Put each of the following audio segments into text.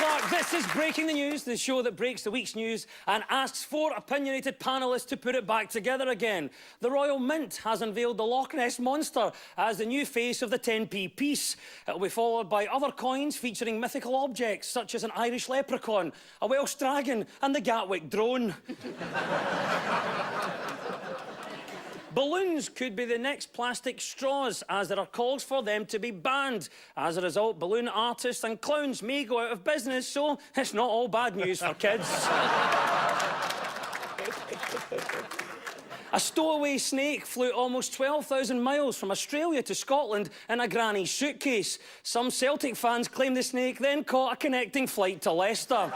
Clark, this is Breaking the News, the show that breaks the week's news and asks four opinionated panellists to put it back together again. The Royal Mint has unveiled the Loch Ness Monster as the new face of the 10p piece. It'll be followed by other coins featuring mythical objects such as an Irish leprechaun, a Welsh dragon and the Gatwick drone. Balloons could be the next plastic straws, as there are calls for them to be banned. As a result, balloon artists and clowns may go out of business, so it's not all bad news for kids. A stowaway snake flew almost 12,000 miles from Australia to Scotland in a granny suitcase. Some Celtic fans claim the snake then caught a connecting flight to Leicester.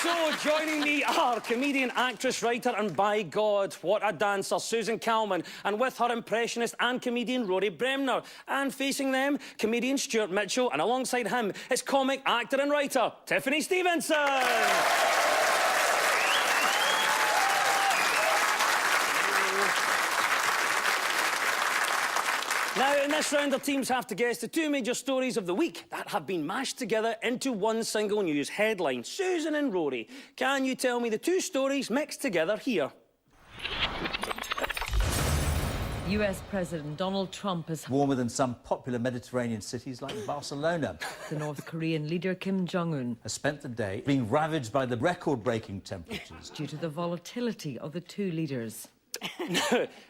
So, joining me are comedian, actress, writer and, by God, what a dancer, Susan Calman, and with her impressionist and comedian Rory Bremner. And facing them, comedian Stuart Mitchell, and alongside him is comic, actor and writer Tiffany Stevenson. Now, in this round, the teams have to guess the two major stories of the week that have been mashed together into one single news headline. Susan and Rory, can you tell me the two stories mixed together here? US President Donald Trump is warmer than some popular Mediterranean cities like Barcelona. The North Korean leader Kim Jong-un Has spent the day being ravaged by the record-breaking temperatures. due to the volatility of the two leaders.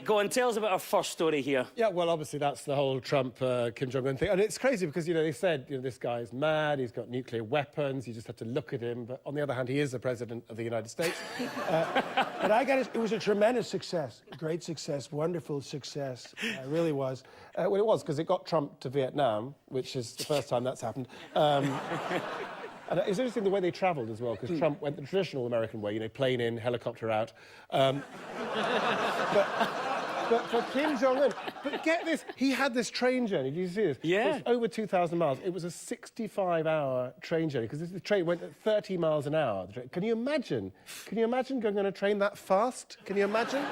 Go on, tell us about our first story here. Yeah, well, obviously that's the whole Trump, Kim Jong-un thing. And it's crazy because, you know, they said, you know, this guy's mad, he's got nuclear weapons, you just have to look at him. But on the other hand, he is the president of the United States. But I got it was a tremendous success. Great success, wonderful success. It really was. Well, it was, because it got Trump to Vietnam, which is the first time that's happened. And it's interesting the way they travelled as well, because Trump went the traditional American way, you know, plane in, helicopter out. But for Kim Jong-un, but get this, he had this train journey. Did you see this? Yeah. It was over 2,000 miles. It was a 65-hour train journey, because the train went at 30 miles an hour. Can you imagine? Can you imagine going on a train that fast? Can you imagine?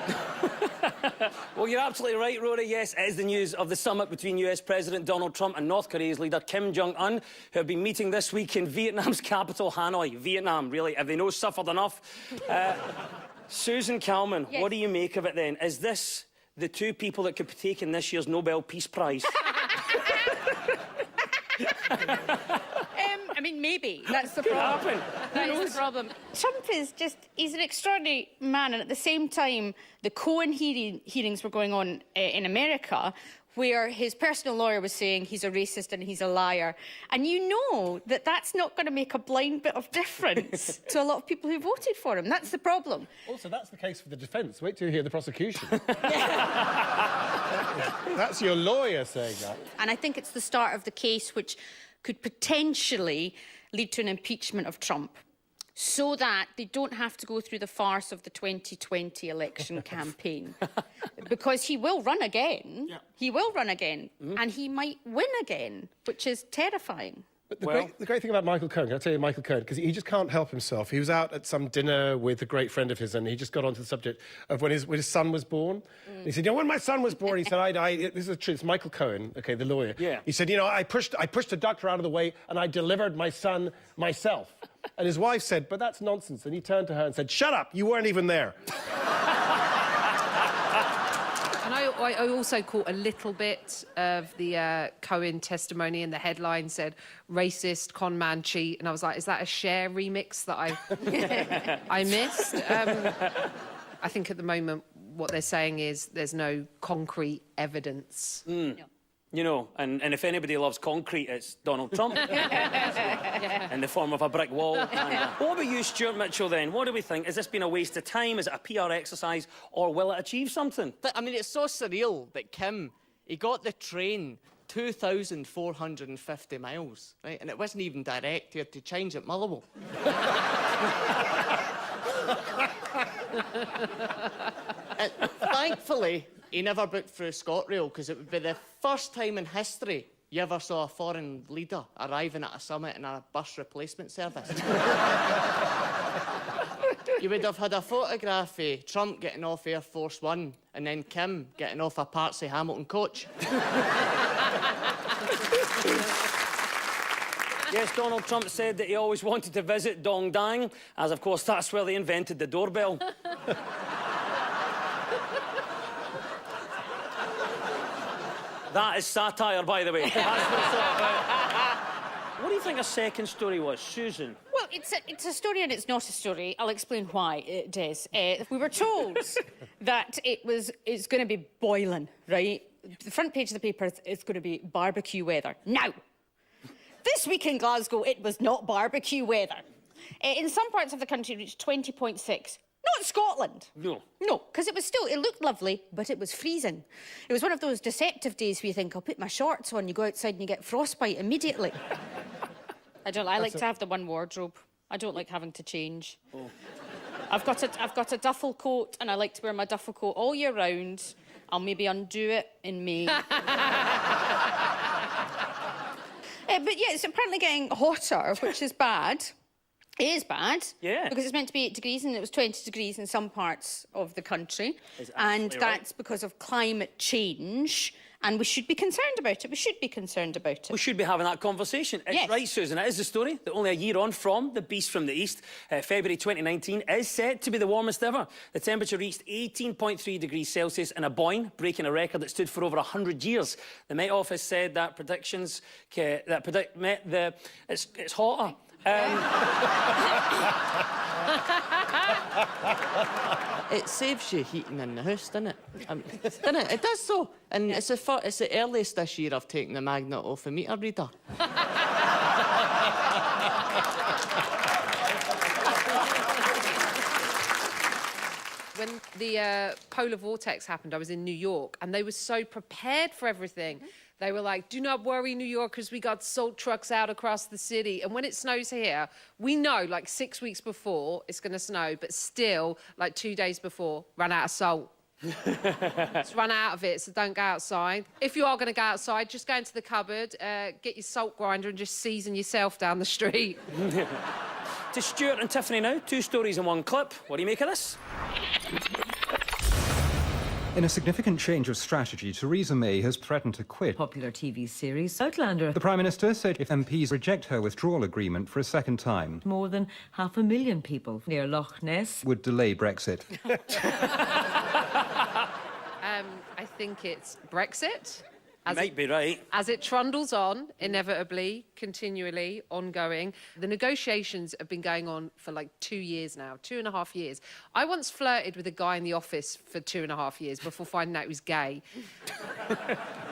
Well, you're absolutely right, Rory. Yes, it is the news of the summit between US President Donald Trump and North Korea's leader Kim Jong-un, who have been meeting this week in Vietnam's capital, Hanoi. Vietnam, really, have they no suffered enough? Susan Calman, Yes. What do you make of it then? Is this the two people that could be taking this year's Nobel Peace Prize? I mean, maybe. That's the problem. happen. That is the problem. Trump is just, he's an extraordinary man, and at the same time, the Cohen hearings were going on in America, where his personal lawyer was saying he's a racist and he's a liar. And you know that that's not going to make a blind bit of difference to a lot of people who voted for him. That's the problem. Also, that's the case for the defence. Wait till you hear the prosecution. That's your lawyer saying that. And I think it's the start of the case which could potentially lead to an impeachment of Trump, so that they don't have to go through the farce of the 2020 election campaign. Because he will run again. Yeah. He will run again. And he might win again, which is terrifying. But the great thing about Michael Cohen, can I tell you Michael Cohen, because he just can't help himself. He was out at some dinner with a great friend of his, and he just got onto the subject of when his son was born. And he said, you know, when my son was born, he said, this is the truth, it's Michael Cohen, okay, the lawyer. Yeah. He said, you know, I pushed the doctor out of the way, and I delivered my son myself. And his wife said, but that's nonsense. And he turned to her and said, shut up, you weren't even there. And I also caught a little bit of the Cohen testimony, and the headline said, racist, con man, cheat. And I was like, is that a Cher remix that I missed? I think at the moment what they're saying is there's no concrete evidence. You know, and if anybody loves concrete, it's Donald Trump. In the form of a brick wall. What about you, Stuart Mitchell, then? What do we think? Has this been a waste of time? Is it a PR exercise? Or will it achieve something? But, I mean, it's so surreal that Kim, he got the train 2,450 miles, right? And it wasn't even direct. He had to change at Motherwell. Thankfully, he never booked through ScotRail, because it would be the first time in history you ever saw a foreign leader arriving at a summit in a bus replacement service. you would have had a photograph of Trump getting off Air Force One and then Kim getting off a Partsy Hamilton coach. Yes, Donald Trump said that he always wanted to visit Dong Dang, as of course that's where they invented the doorbell. That is satire, by the way. That's what it's all about. What do you think a second story was, Susan? Well, it's a story and it's not a story. I'll explain why it is. We were told that it's going to be boiling, right? The front page of the paper is going to be barbecue weather. Now, this week in Glasgow, it was not barbecue weather. In some parts of the country, it reached 20.6. Not Scotland. No. No, because it looked lovely, but it was freezing. It was one of those deceptive days where you think, I'll put my shorts on, you go outside and you get frostbite immediately. I like to have the one wardrobe. I don't like having to change. Oh. I've got a duffel coat, and I like to wear my duffel coat all year round. I'll maybe undo it in May. But yeah, it's apparently getting hotter, which is bad. It is bad. Yeah. Because it's meant to be 8 degrees and it was 20 degrees in some parts of the country. And right. that's because of climate change. And we should be concerned about it. We should be having that conversation. It's Yes. right, Susan. It is the story that only a year on from the Beast from the East, February 2019, is set to be the warmest ever. The temperature reached 18.3 degrees Celsius in Aboyne, breaking a record that stood for over 100 years. The Met Office said that predictions it's hotter. It saves you heating in the house, doesn't it? Doesn't it? It does so. And it's the earliest this year I've taken the magnet off a meter reader. When the polar vortex happened, I was in New York, and they were so prepared for everything. They were like, do not worry, New Yorkers, we got salt trucks out across the city. And when it snows here, we know, like 6 weeks before it's going to snow, but still, like 2 days before, run out of salt. Just run out of it, so don't go outside. If you are going to go outside, just go into the cupboard, get your salt grinder and just season yourself down the street. To Stuart and Tiffany now, 2 stories in one clip. What do you make of this? In a significant change of strategy, Theresa May has threatened to quit. Popular TV series Outlander. The Prime Minister said if MPs reject her withdrawal agreement for a second time, More than 500,000 people near Loch Ness. would delay Brexit. I think it's Brexit. You might be right. As it trundles on, inevitably, continually, ongoing, the negotiations have been going on for like 2 years now, 2.5 years. I once flirted with a guy in the office for 2.5 years before finding out he was gay.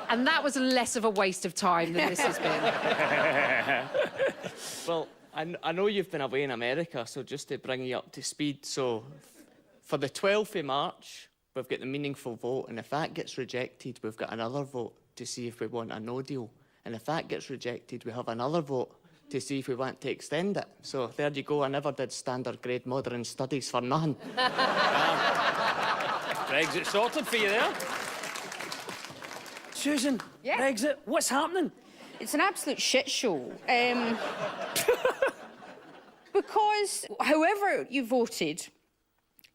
And that was less of a waste of time than this has been. Well, I know you've been away in America, so just to bring you up to speed, so for the 12th of March, we've got the meaningful vote, and if that gets rejected, we've got another vote to see if we want a no deal. And if that gets rejected, we have another vote to see if we want to extend it. So there you go, I never did standard grade modern studies for nothing. Brexit sorted for you there. Susan, Yeah? Brexit, what's happening? It's an absolute shit show. Because however you voted,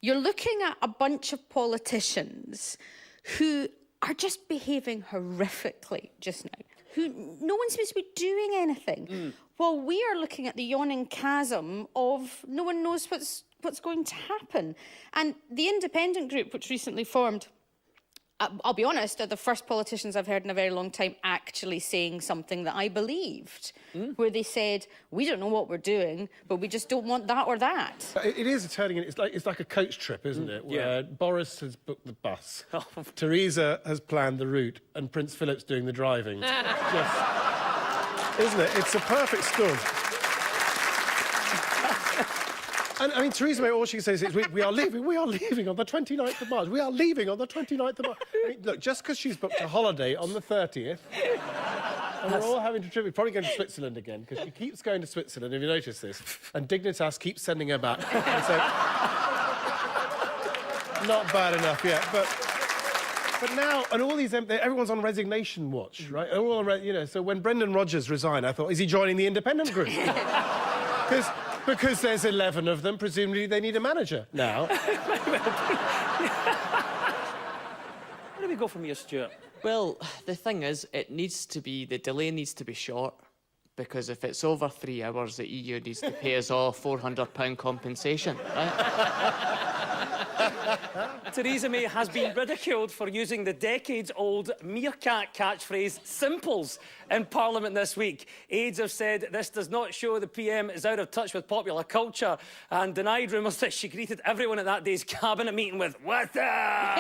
you're looking at a bunch of politicians who are just behaving horrifically just now. No one seems to be doing anything. While we are looking at the yawning chasm of no one knows what's going to happen. And the independent group, which recently formed, I'll be honest, they're the first politicians I've heard in a very long time actually saying something that I believed, where they said, we don't know what we're doing, but we just don't want that or that. It is a turning. It's like a coach trip, isn't it? Where Boris has booked the bus, Theresa has planned the route, and Prince Philip's doing the driving. Isn't it? It's a perfect storm. And I mean, Theresa May, all she says is, we are leaving on the 29th of March. We are leaving on the 29th of March. I mean, look, just because she's booked a holiday on the 30th, and we're all having to trip, we're probably going to Switzerland again, because she keeps going to Switzerland, if you notice this, and Dignitas keeps sending her back. And so, not bad enough yet, but now, and all these, everyone's on resignation watch, right? All on, so when Brendan Rodgers resigned, I thought, is he joining the independent group? Because Because there's 11 of them, presumably they need a manager now. Where do we go from here, Stuart? Well, the thing is, the delay needs to be short, because if it's over 3 hours, the EU needs to pay us all £400 compensation, right? Theresa May has been ridiculed for using the decades-old meerkat catchphrase simples in Parliament this week. Aides have said this does not show the PM is out of touch with popular culture and denied rumours that she greeted everyone at that day's cabinet meeting with "What's up?"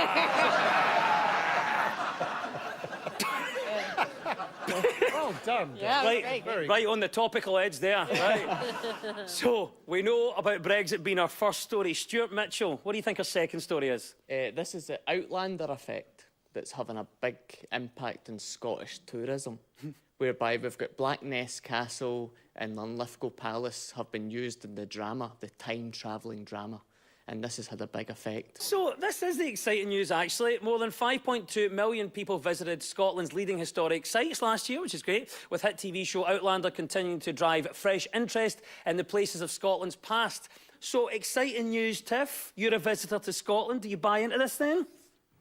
Well done. Yeah, Right on the topical edge there. Right. So, we know about Brexit being our first story. Stuart Mitchell, what do you think our second story is? This is the Outlander effect that's having a big impact on Scottish tourism, whereby we've got Blackness Castle and Linlithgow Palace have been used in the drama, the time-travelling drama, and this has had a big effect. So, this is the exciting news, actually. More than 5.2 million people visited Scotland's leading historic sites last year, which is great, with hit TV show Outlander continuing to drive fresh interest in the places of Scotland's past. So, exciting news, Tiff. You're a visitor to Scotland. Do you buy into this, then?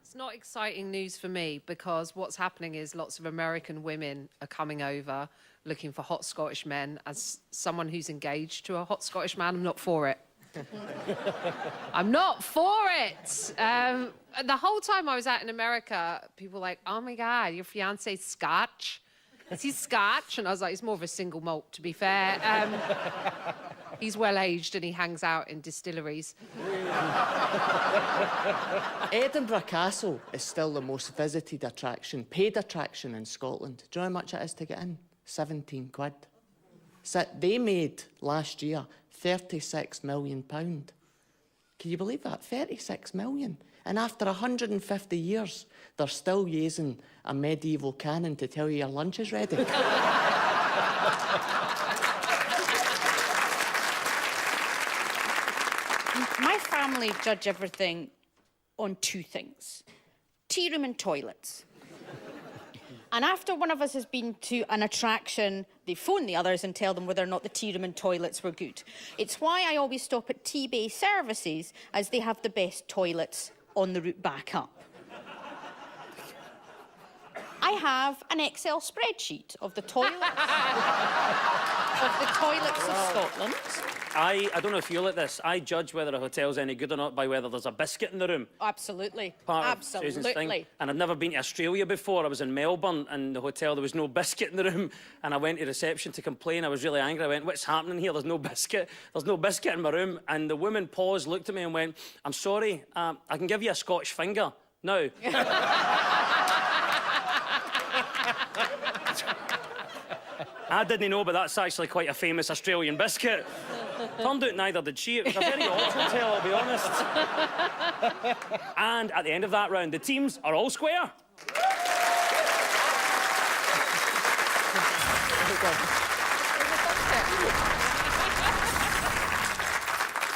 It's not exciting news for me because what's happening is lots of American women are coming over looking for hot Scottish men. As someone who's engaged to a hot Scottish man, I'm not for it. I'm not for it. The whole time I was out in America, people were like, "Oh my God, your fiance's Scotch? Is he Scotch?" And I was like, "He's more of a single malt, to be fair. He's well-aged and he hangs out in distilleries." Edinburgh Castle is still the most visited attraction, paid attraction in Scotland. Do you know how much it is to get in? 17 quid. So they made last year £36 million. Can you believe that? 36 million. And after 150 years, they're still using a medieval canon to tell you your lunch is ready. My family judge everything on 2 things: tea room and toilets. And after one of us has been to an attraction, they phone the others and tell them whether or not the tea room and toilets were good. It's why I always stop at T-Bay Services, as they have the best toilets on the route back up. I have an Excel spreadsheet of the toilets of Scotland. I don't know if you're like this. I judge whether a hotel's any good or not by whether there's a biscuit in the room. Absolutely. Part of Susan's thing. And I'd never been to Australia before. I was in Melbourne, and the hotel, there was no biscuit in the room. And I went to reception to complain. I was really angry. I went, "What's happening here? There's no biscuit. There's no biscuit in my room." And the woman paused, looked at me and went, "I'm sorry, I can give you a Scotch finger now." I didn't know, but that's actually quite a famous Australian biscuit. Turned out neither did she. It was a very odd hotel, I'll be honest. And at the end of that round, the teams are all square.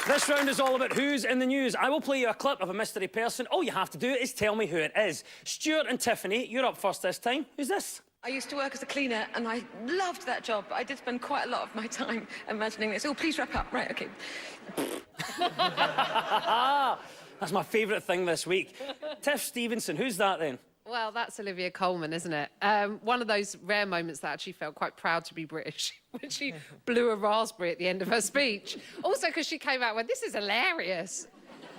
This round is all about who's in the news. I will play you a clip of a mystery person. All you have to do is tell me who it is. Stuart and Tiffany, you're up first this time. Who's this? I used to work as a cleaner and I loved that job, but I did spend quite a lot of my time imagining this. Oh, please wrap up. Right, OK. That's my favourite thing this week. Tiff Stevenson, who's that then? Well, that's Olivia Colman, isn't it? One of those rare moments that I actually felt quite proud to be British when she blew a raspberry at the end of her speech. Also because she came out and went, "This is hilarious."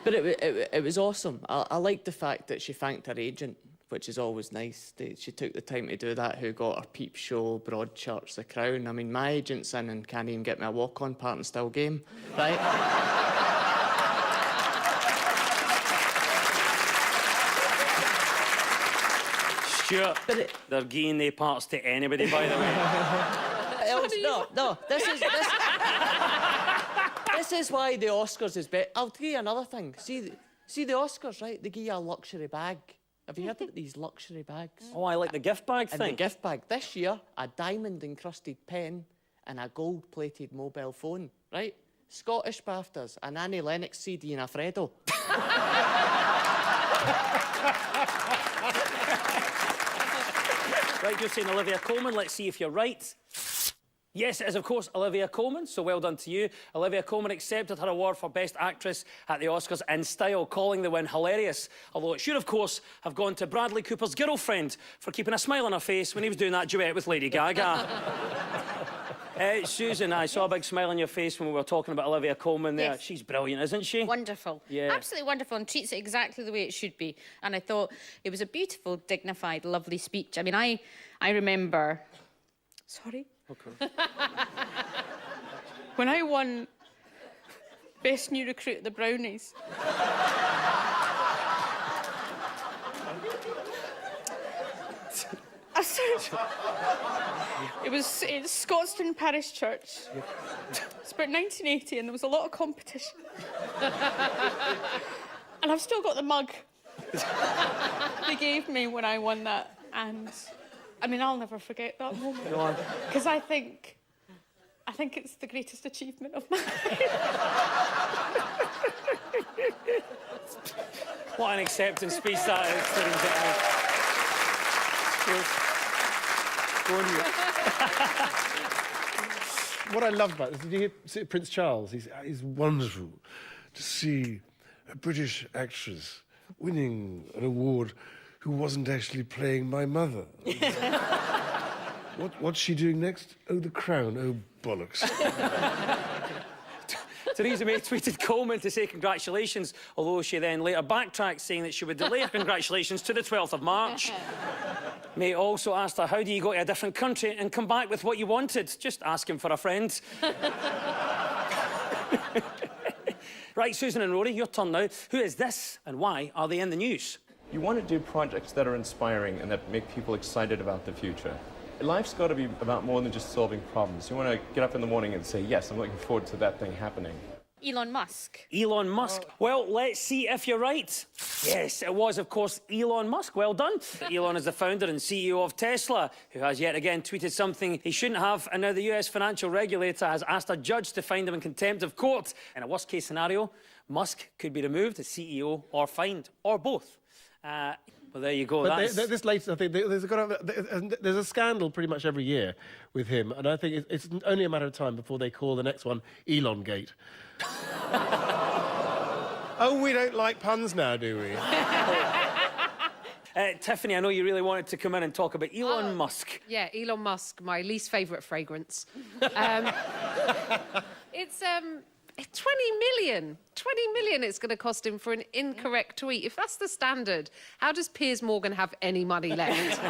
But it was awesome. I liked the fact that she thanked her agent, which is always nice. She took the time to do that, who got her Peep Show, Broadchurch, The Crown. I mean, my agent's in and can't even get me a walk-on part and still game, right? Stuart, they're giving their parts to anybody, by the way. No, this is why the Oscars is better. I'll tell you another thing. See the Oscars, right? They give you a luxury bag. Have you heard of these luxury bags? Oh, I like the gift bag And thing. the gift bag. This year, a diamond-encrusted pen and a gold-plated mobile phone, right? Scottish BAFTAs, an Annie Lennox CD and a Fredo. Right, you're saying Olivia Colman. Let's see if you're right. Yes, it is, of course, Olivia Colman, so well done to you. Olivia Colman accepted her award for Best Actress at the Oscars in style, calling the win hilarious, although it should, of course, have gone to Bradley Cooper's girlfriend for keeping a smile on her face when he was doing that duet with Lady Gaga. Susan, I saw a big smile on your face when we were talking about Olivia Colman there. Yes. She's brilliant, isn't she? Wonderful. Yeah. Absolutely wonderful, and treats it exactly the way it should be. And I thought it was a beautiful, dignified, lovely speech. I mean, I remember... Sorry? Okay. When I won Best New Recruit at the Brownies... It was in Scotstoun Parish Church. It's about 1980, and there was a lot of competition. And I've still got the mug they gave me when I won that. And, I mean, I'll never forget that moment. Because I think it's the greatest achievement of my life. What an acceptance speech that is, ladies and gentlemen. Go on, you. What I loved about this, did you hear Prince Charles? He's wonderful to see a British actress winning an award who wasn't actually playing my mother. What's she doing next? Oh, The Crown. Oh, bollocks. Theresa May tweeted Coleman to say congratulations, although she then later backtracked, saying that she would delay her congratulations to the 12th of March. May also asked her, how do you go to a different country and come back with what you wanted? Just asking for a friend. Right, Susan and Rory, your turn now. Who is this and why are they in the news? You want to do projects that are inspiring and that make people excited about the future. Life's got to be about more than just solving problems. You want to get up in the morning and say, yes, I'm looking forward to that thing happening. Elon Musk. Elon Musk. Well, let's see if you're right. Yes, it was, of course, Elon Musk. Well done. Elon is the founder and CEO of Tesla, who has yet again tweeted something he shouldn't have, and now the US financial regulator has asked a judge to find him in contempt of court. In a worst-case scenario, Musk could be removed as CEO or fined, or both. Well, there you go. But this latest, I think, there's a scandal pretty much every year with him, and I think it's only a matter of time before they call the next one Elon Gate. Oh, we don't like puns now, do we? Tiffany, I know you really wanted to come in and talk about Elon Musk. Yeah, Elon Musk, my least favourite fragrance. It's 20 million. 20 million it's going to cost him for an incorrect tweet. If that's the standard, how does Piers Morgan have any money left?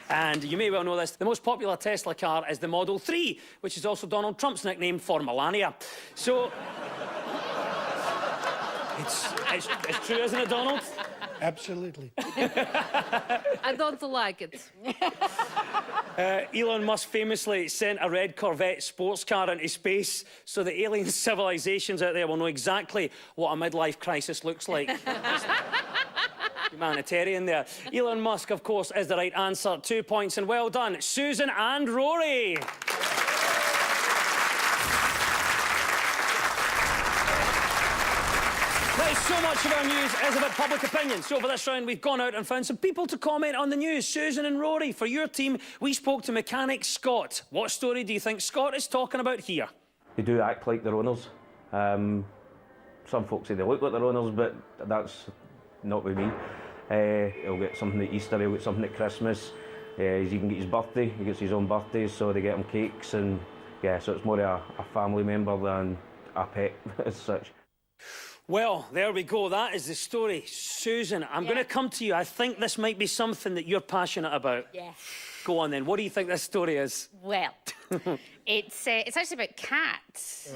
And you may well know this, the most popular Tesla car is the Model 3, which is also Donald Trump's nickname for Melania. So... it's true, isn't it, Donald? Absolutely. I don't like it. Elon Musk famously sent a red Corvette sports car into space so the alien civilizations out there will know exactly what a midlife crisis looks like. Humanitarian there. Elon Musk, of course, is the right answer. 2 points, and well done, Susan and Rory. So much of our news is about public opinion. So for this round, we've gone out and found some people to comment on the news. Susan and Rory, for your team, we spoke to mechanic Scott. What story do you think Scott is talking about here? They do act like their owners. Some folks say they look like their owners, but that's not with me. He'll get something at Easter, he'll get something at Christmas. He can get his birthday, he gets his own birthday, so they get him cakes, and yeah, so it's more a family member than a pet as such. Well, there we go. That is the story. Susan, I'm going to come to you. I think this might be something that you're passionate about. Yes. Go on, then. What do you think this story is? Well, it's actually about cats.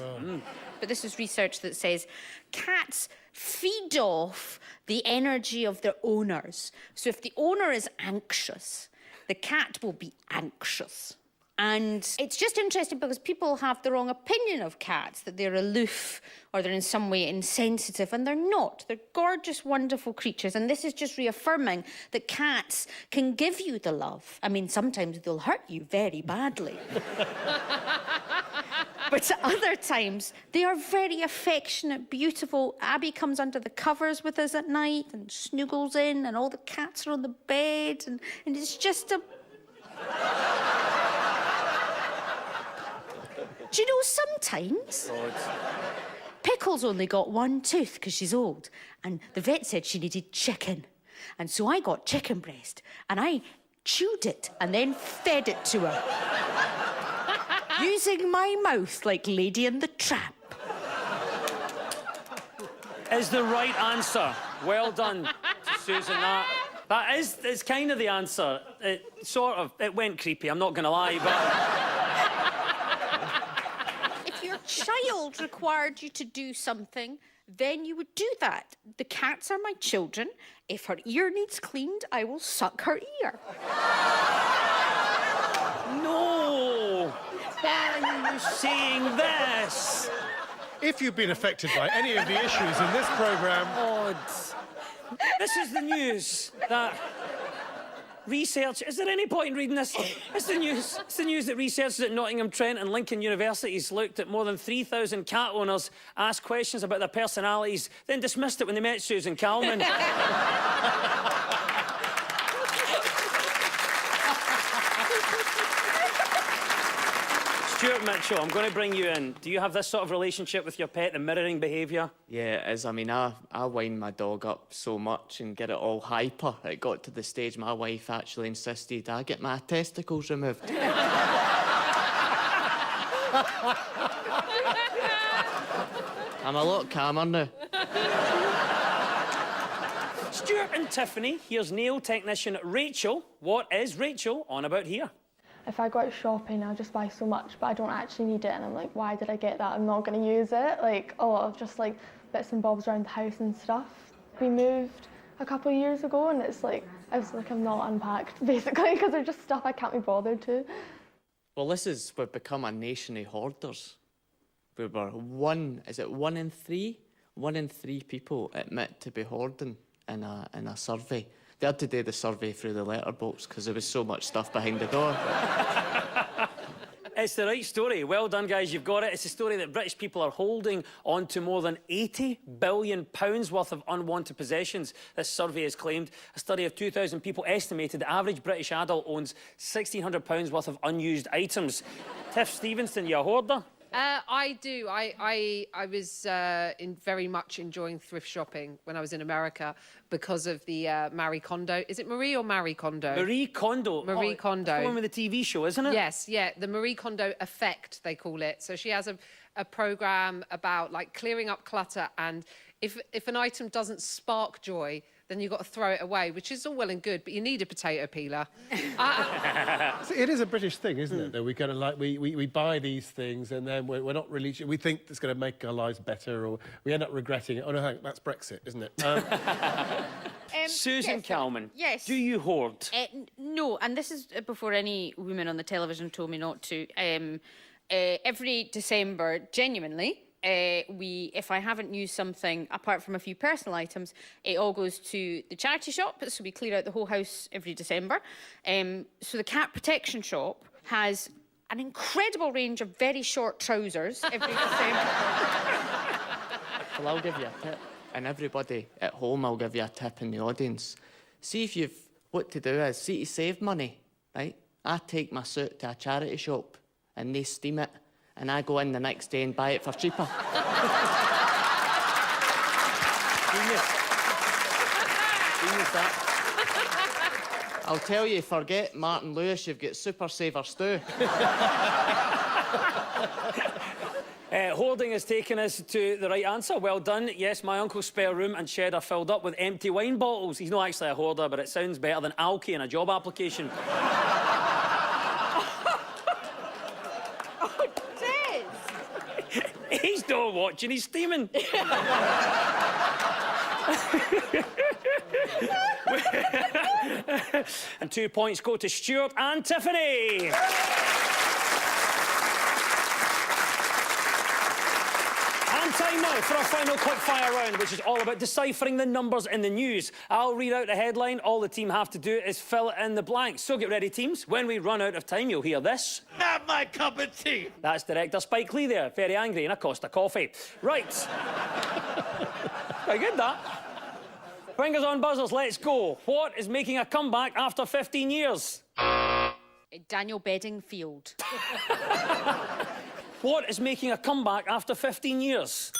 But this is research that says cats feed off the energy of their owners. So if the owner is anxious, the cat will be anxious. And it's just interesting because people have the wrong opinion of cats, that they're aloof or they're in some way insensitive, and they're not. They're gorgeous, wonderful creatures, and this is just reaffirming that cats can give you the love. I mean, sometimes they'll hurt you very badly. But at other times, they are very affectionate, beautiful. Abby comes under the covers with us at night and snoogles in, and all the cats are on the bed, and it's just a... Do you know, sometimes... Pickle's only got one tooth because she's old, and the vet said she needed chicken. And so I got chicken breast, and I chewed it and then fed it to her. Using my mouth like Lady and the Tramp. Is the right answer. Well done to Susan. That is, it's kind of the answer. It went creepy, I'm not going to lie, but... If your child required you to do something, then you would do that. The cats are my children. If her ear needs cleaned, I will suck her ear. No! Why are you saying this? If you've been affected by any of the issues in this programme... God. This is the news that research... Is there any point in reading this? It's the news. It's the news that researchers at Nottingham Trent and Lincoln Universities looked at more than 3,000 cat owners, asked questions about their personalities, then dismissed it when they met Susan Calman. Stuart Mitchell, I'm going to bring you in. Do you have this sort of relationship with your pet, the mirroring behaviour? Yeah, it is. I mean, I wind my dog up so much and get it all hyper. It got to the stage my wife actually insisted I get my testicles removed. I'm a lot calmer now. Stuart and Tiffany, here's nail technician Rachel. What is Rachel on about here? If I go out shopping, I'll just buy so much, but I don't actually need it, and I'm like, why did I get that? I'm not going to use it. Like, a lot of just, like, bits and bobs around the house and stuff. We moved a couple of years ago, and it's like, I was like, I'm not unpacked, basically, because there's just stuff I can't be bothered to. Well, we've become a nation of hoarders. We were one in three? 1 in 3 people admit to be hoarding in a survey. They had to do the survey through the letterbox because there was so much stuff behind the door. It's the right story. Well done, guys. You've got it. It's a story that British people are holding on to more than £80 billion worth of unwanted possessions, this survey has claimed. A study of 2,000 people estimated the average British adult owns £1,600 worth of unused items. Tiff Stevenson, you a hoarder? I do. I was very much enjoying thrift shopping when I was in America because of the Marie Kondo. Is it Marie or Marie Kondo? Marie Kondo. Marie Kondo. That's the one with the TV show, isn't it? Yes, yeah. The Marie Kondo effect, they call it. So she has a program about like clearing up clutter, and if an item doesn't spark joy, then you've got to throw it away, which is all well and good, but you need a potato peeler. It is a British thing, isn't it? That we kind of like we buy these things and then we're not really. We think it's going to make our lives better, or we end up regretting it. Oh no, that's Brexit, isn't it? Susan yes, Calman. Yes. Do you hoard? No, and this is before any woman on the television told me not to. Every December, genuinely, if I haven't used something, apart from a few personal items, it all goes to the charity shop, so we clear out the whole house every December. So the cat protection shop has an incredible range of very short trousers every December. Well, I'll give you a tip. And everybody at home, I'll give you a tip in the audience. See if what to do is, see to save money, right? I take my suit to a charity shop and they steam it, and I go in the next day and buy it for cheaper. Genius. Genius, that. I'll tell you, forget Martin Lewis, you've got Super Saver Stew. Hoarding has taken us to the right answer. Well done. Yes, my uncle's spare room and shed are filled up with empty wine bottles. He's not actually a hoarder, but it sounds better than alky in a job application. He's not watching, he's steaming. And 2 points go to Stuart and Tiffany. And Time now for our final quickfire round, which is all about deciphering the numbers in the news. I'll read out the headline. All the team have to do is fill in the blanks. So get ready, teams. When we run out of time, you'll hear this. Not my cup of tea. That's director Spike Lee there, very angry in a Costa coffee. Right. Quite good, that. Fingers on buzzers, let's go. What is making a comeback after 15 years? Daniel Bedingfield. What is making a comeback after 15 years?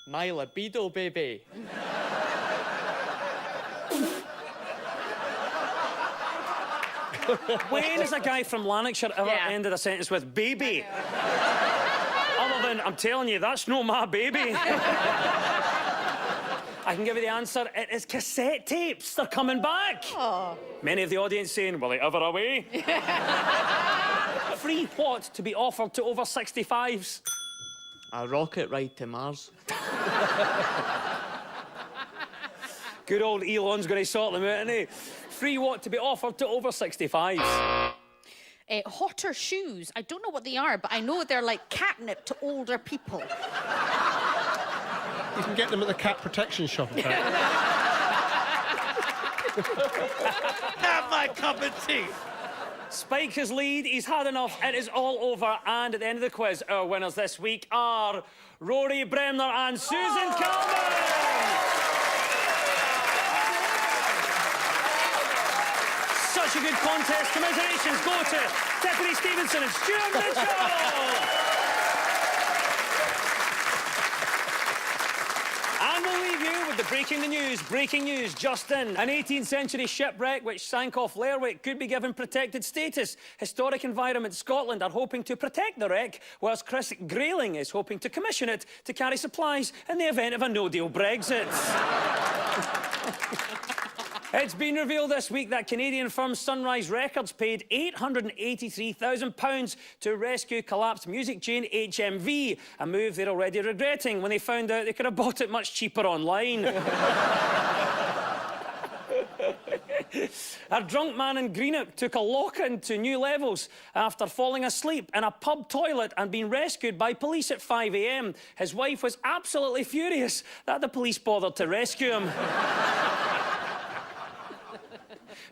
My libido, baby. When has a guy from Lanarkshire ever ended a sentence with baby? Other than, I'm telling you, that's not my baby. I can give you the answer. It is cassette tapes. They're coming back. Oh. Many of the audience saying, will they ever away? Free what to be offered to over 65s? A rocket ride to Mars. Good old Elon's going to sort them out, isn't he? Free what to be offered to over 65s? Hotter shoes. I don't know what they are, but I know they're like catnip to older people. You can get them at the cat protection shop, apparently. Not my cup of tea. Spike has lead, he's had enough, it is all over, and at the end of the quiz, our winners this week are Rory Bremner and Susan Calvin! Such a good contest. Commiserations go to Tiffany Stevenson and Stuart Mitchell! And we'll leave you with the breaking news. Breaking news just in. An 18th century shipwreck which sank off Lerwick could be given protected status. Historic Environment Scotland are hoping to protect the wreck, whilst Chris Grayling is hoping to commission it to carry supplies in the event of a no-deal Brexit. It's been revealed this week that Canadian firm Sunrise Records paid £883,000 to rescue collapsed music chain HMV, a move they're already regretting when they found out they could have bought it much cheaper online. A drunk man in Greenock took a lock-in to new levels after falling asleep in a pub toilet and being rescued by police at 5 a.m. His wife was absolutely furious that the police bothered to rescue him.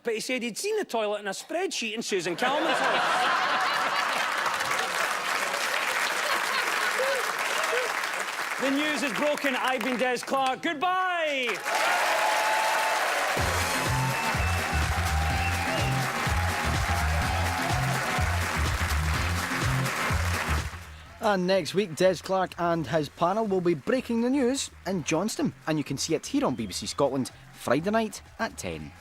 But he said he'd seen the toilet in a spreadsheet in Susan Calman's house. The news is broken. I've been Des Clark. Goodbye! And next week, Des Clark and his panel will be breaking the news in Johnston. And you can see it here on BBC Scotland, Friday night at 10.